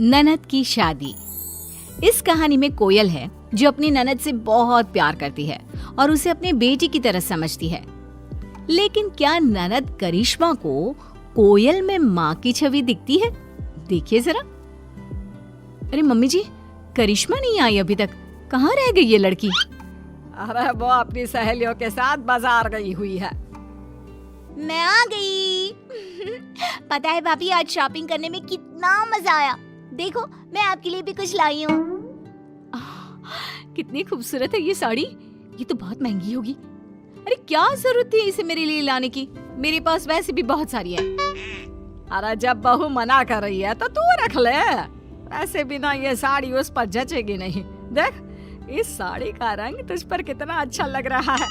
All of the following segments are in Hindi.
ननद की शादी। इस कहानी में कोयल है जो अपनी ननद से बहुत प्यार करती है और उसे अपने बेटी की तरह समझती है। लेकिन क्या ननद करिश्मा को कोयल में माँ की छवि दिखती है? देखिए जरा। अरे मम्मी जी, करिश्मा नहीं आई अभी तक, कहाँ रह गई ये लड़की? अरे वो अपनी सहेलियों के साथ बाजार गई हुई है। मैं आ गई। पता है भाभी, आज शॉपिंग करने में कितना मजा आया। देखो, मैं आपके लिए भी कुछ लाई हूँ। कितनी खूबसूरत है ये साड़ी। ये तो बहुत महंगी होगी। अरे क्या जरूरत थी इसे मेरे लिए लाने की? मेरे पास वैसे भी बहुत सारी है। अरे जब बहू मना कर रही है तो तू रख ले। वैसे भी ना ये साड़ी उस पर जचेगी नहीं। देख, इस साड़ी का रंग तुझ पर कितना अच्छा लग रहा है।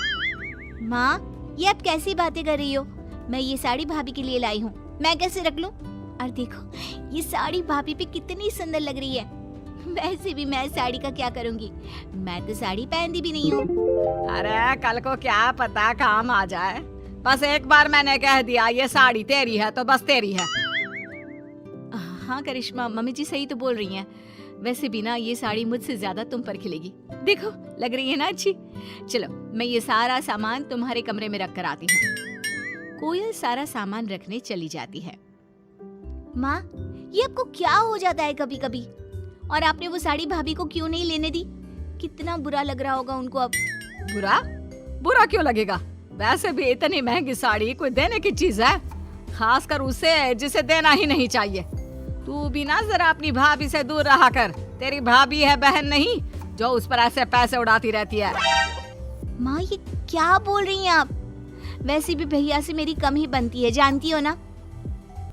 माँ, ये आप कैसी बातें कर रही हो? मैं ये साड़ी भाभी के लिए लाई हूँ, मैं कैसे रख लूँ? और देखो, ये साड़ी भाभी पे कितनी सुंदर लग रही है। वैसे भी मैं साड़ी का क्या करूँगी, मैं तो साड़ी पहनती भी नहीं हूँ। अरे कल को क्या पता काम आ जाए। बस एक बार मैंने कह दिया ये साड़ी तेरी है तो बस तेरी है। हाँ करिश्मा, मम्मी जी सही तो बोल रही हैं। वैसे भी ना ये साड़ी मुझसे ज्यादा तुम पर खिलेगी। देखो, लग रही है ना अच्छी। चलो, मैं ये सारा सामान तुम्हारे कमरे में रख कर आती हूँ। कोयल सारा सामान रखने चली जाती है। माँ, ये आपको क्या हो जाता है कभी कभी? और आपने वो साड़ी भाभी को क्यों नहीं लेने दी? कितना बुरा लग रहा होगा उनको अब। बुरा? बुरा क्यों लगेगा? वैसे भी इतनी महंगी साड़ी कोई देने की चीज है, खासकर उसे जिसे देना ही नहीं चाहिए। तू भी ना जरा अपनी भाभी से दूर रहा कर। तेरी भाभी है, बहन नहीं, जो उस पर ऐसे पैसे उड़ाती रहती है। माँ, ये क्या बोल रही हैं आप? वैसे भी भैया से मेरी कम ही बनती है, जानती हो ना।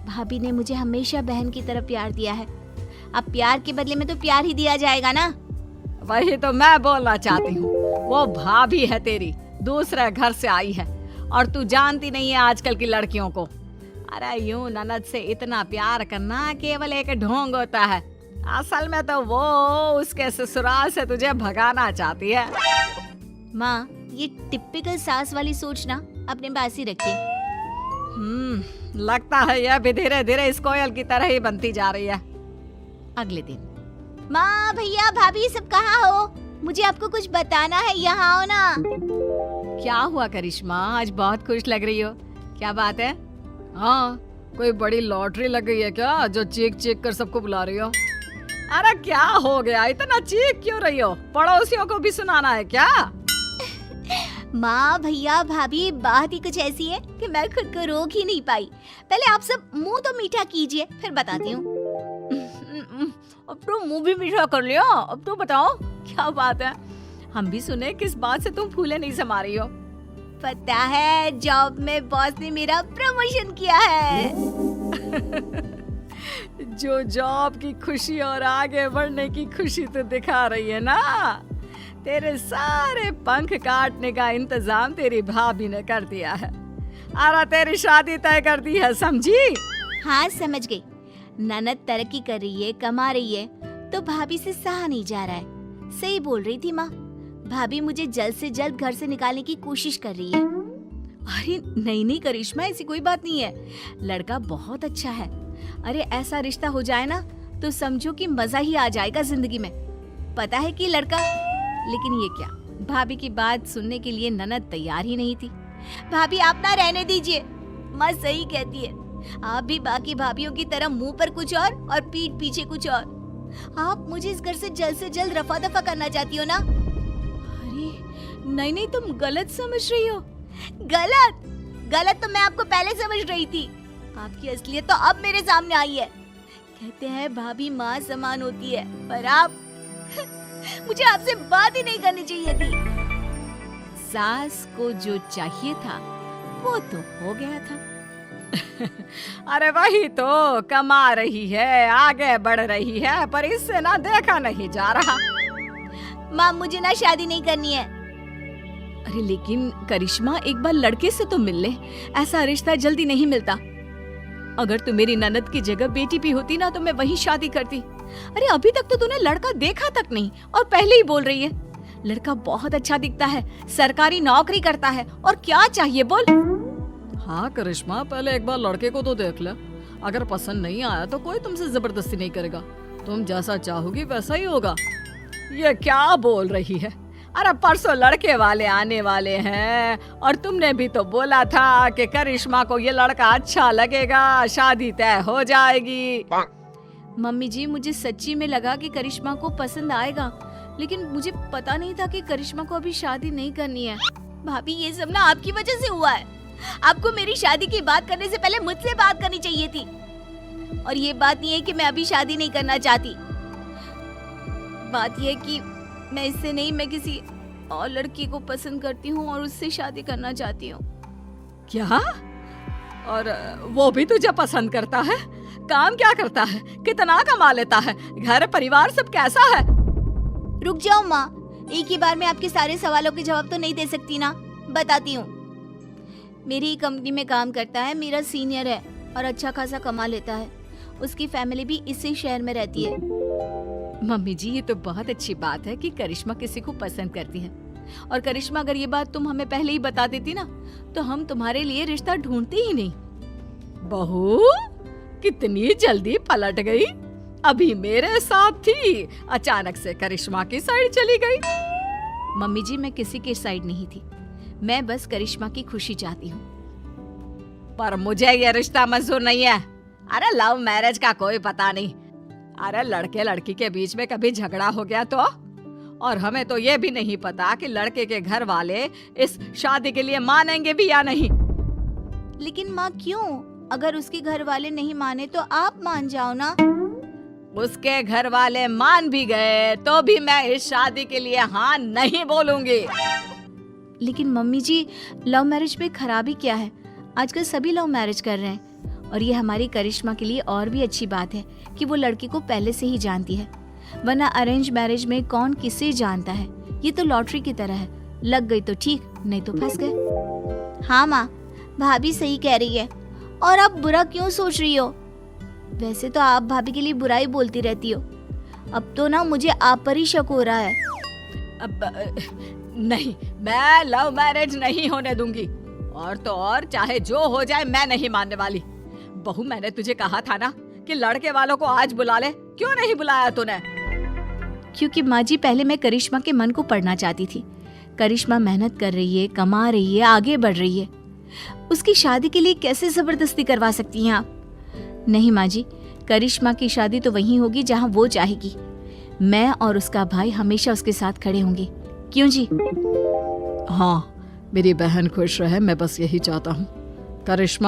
भाभी ने मुझे हमेशा बहन की तरह प्यार दिया है। अब प्यार के बदले में तो प्यार ही दिया जाएगा ना। वही तो मैं बोलना चाहती हूँ। वो भाभी है तेरी, दूसरे घर से आई है और तू जानती नहीं है आजकल की लड़कियों को। अरे यूं ननद से इतना प्यार करना केवल एक ढोंग होता है। असल में तो वो उसके ससुराल से तुझे भगाना चाहती है। माँ, ये टिपिकल सास वाली सोच ना अपने पास ही रखिए। लगता है यह भी धीरे धीरे इस कोयल की तरह ही बनती जा रही है। अगले दिन। माँ, भैया, भाभी सब कहाँ हो? मुझे आपको कुछ बताना है, यहाँ आओ ना। क्या हुआ करिश्मा, आज बहुत खुश लग रही हो? क्या बात है? हाँ, कोई बड़ी लॉटरी लग गई है क्या जो चीख चीख कर सबको बुला रही हो? अरे क्या हो गया, इतना चीख क्यों रही हो? पड़ोसियों को भी सुनाना है क्या? माँ, भैया, भाभी, बात ही कुछ ऐसी है कि मैं खुद को रोक ही नहीं पाई। पहले आप सब मुंह तो मीठा कीजिए, फिर बताती हूँ। अब तो मुंह भी मीठा कर लिया। अब तो बताओ क्या बात है? हम भी सुने किस बात से तुम फूले नहीं समा रही हो। पता है, जॉब में बॉस ने मेरा प्रमोशन किया है। जो जॉब की खुशी और आगे बढ़ने की खुशी तो दिखा रही है ना, तेरे सारे पंख काटने का इंतजाम तेरी भाभी ने कर दिया है। अरे तेरी शादी तय कर दी है, समझी? हाँ, समझ गई। ननद तरक्की कर रही है, कमा रही है, तो भाभी से सहा नहीं जा रहा है। सही बोल रही थी माँ। भाभी मुझे जल्द से जल्द घर से निकालने की कोशिश कर रही है। अरे नहीं करिश्मा, ऐसी कोई बात नहीं है। लड़का बहुत अच्छा है। अरे ऐसा रिश्ता हो जाए ना तो समझो कि मजा ही आ जाएगा जिंदगी में। पता है कि लड़का, लेकिन ये क्या, भाभी की बात सुनने के लिए ननद तैयार ही नहीं थी। भाभी, आप ना रहने दीजिए। माँ सही कहती है, आप भी बाकी भाभीयों की तरह मुंह पर कुछ और पीठ पीछे कुछ और। आप मुझे इस घर से जल्द रफा दफा करना चाहती हो ना? अरे नहीं, तुम गलत समझ रही हो। गलत तो मैं आपको पहले समझ रही थी। आपकी असलियत तो अब मेरे सामने आई है। कहते हैं भाभी माँ समान होती है, पर आप मुझे आपसे बात ही नहीं करनी चाहिए थी। सास को जो चाहिए था वो तो हो गया था। अरे वही तो, कमा रही है, आगे बढ़ रही है, पर इससे ना देखा नहीं जा रहा। माँ, मुझे ना शादी नहीं करनी है। अरे लेकिन करिश्मा, एक बार लड़के से तो मिल ले। ऐसा रिश्ता जल्दी नहीं मिलता। अगर तू मेरी ननद की जगह बेटी भी होती ना तो मैं वही शादी करती। अरे अभी तक तो तूने लड़का देखा तक नहीं और पहले ही बोल रही है। लड़का बहुत अच्छा दिखता है, सरकारी नौकरी करता है, और क्या चाहिए बोल? हाँ करिश्मा, पहले एक बार लड़के को तो देख ले। अगर पसंद नहीं आया तो कोई तुमसे जबरदस्ती नहीं करेगा। तुम जैसा चाहोगी वैसा ही होगा। ये क्या बोल रही है? अरे परसों लड़के वाले आने वाले हैं और तुमने भी तो बोला था कि करिश्मा को ये लड़का अच्छा लगेगा, शादी तय हो जाएगी। मम्मी जी, मुझे सच्ची में लगा कि करिश्मा को पसंद आएगा, लेकिन मुझे पता नहीं था कि करिश्मा को अभी शादी नहीं करनी है। भाभी ये सब ना आपकी वजह से हुआ है। आपको मेरी शादी की बात करने से पहले मुझसे बात करनी चाहिए थी। और ये बात नहीं है कि मैं अभी शादी नहीं करना चाहती। बात यह है कि मैं इससे नहीं, मैं किसी और लड़की को पसंद करती हूँ और उससे शादी करना चाहती हूँ। क्या? और वो भी तुझे पसंद करता है? काम क्या करता है? कितना कमा लेता है? घर परिवार सब कैसा है? रुक जाओ माँ, एक ही बार में आपके सारे सवालों के जवाब तो नहीं दे सकती ना। बताती हूँ। मेरी ही कंपनी में काम करता है, मेरा सीनियर है और अच्छा खासा कमा लेता है। उसकी फैमिली भी इसी शहर में रहती है। मम्मी जी, ये तो बहुत अच्छी बात है कि करिश्मा किसी को पसंद करती है। और करिश्मा, अगर ये बात तुम हमें पहले ही बता देती ना, तो हम तुम्हारे लिए रिश्ता ढूंढते ही नहीं। बहू कितनी जल्दी पलट गई। अभी मेरे साथ थी, अचानक से करिश्मा की साइड चली गई। मम्मी जी, मैं किसी के साइड नहीं थी, मैं बस करिश्मा की खुशी चाहती हूँ। पर मुझे ये रिश्ता मंजूर नहीं है। अरे लव मैरिज का कोई पता नहीं। अरे लड़के लड़की के बीच में कभी झगड़ा हो गया तो? और हमें तो ये भी नहीं पता कि लड़के के घर वाले इस शादी के लिए मानेंगे भी या नहीं। लेकिन माँ क्यों? अगर उसके घर वाले नहीं माने तो आप मान जाओ ना। उसके घर वाले मान भी गए तो भी मैं इस शादी के लिए हाँ नहीं बोलूंगी। लेकिन मम्मी जी, लव मैरिज में खराबी क्या है? आजकल सभी लव मैरिज कर रहे हैं। और ये हमारी करिश्मा के लिए और भी अच्छी बात है कि वो लड़की को पहले से ही जानती है, वरना अरेंज मैरिज में कौन किसे जानता है। ये तो लॉटरी की तरह है, लग गई तो ठीक, नहीं तो फंस गए। हाँ माँ, भाभी सही कह रही है। और आप बुरा क्यों सोच रही हो? वैसे तो आप भाभी के लिए बुराई बोलती रहती हो। अब तो ना मुझे आप पर ही शक हो रहा है। अब नहीं, मैं लव मैरिज नहीं होने दूंगी। और तो और चाहे जो हो जाए मैं नहीं मानने वाली। बहू, मैंने तुझे कहा था ना कि लड़के वालों को आज बुला ले, क्यों नहीं बुलाया तूने? क्योंकि माँ जी, पहले मैं करिश्मा के मन को पढ़ना चाहती थी। करिश्मा मेहनत कर रही है, कमा रही है, आगे बढ़ रही है। उसकी शादी के लिए कैसे जबरदस्ती करवा सकती हैं आप? नहीं माँ जी, करिश्मा की शादी तो वहीं होगी जहाँ वो चाहेगी। मैं और उसका भाई हमेशा उसके साथ खड़े होंगे। क्यों जी? हाँ, मेरी बहन खुश रहे, मैं बस यही चाहता हूँ। करिश्मा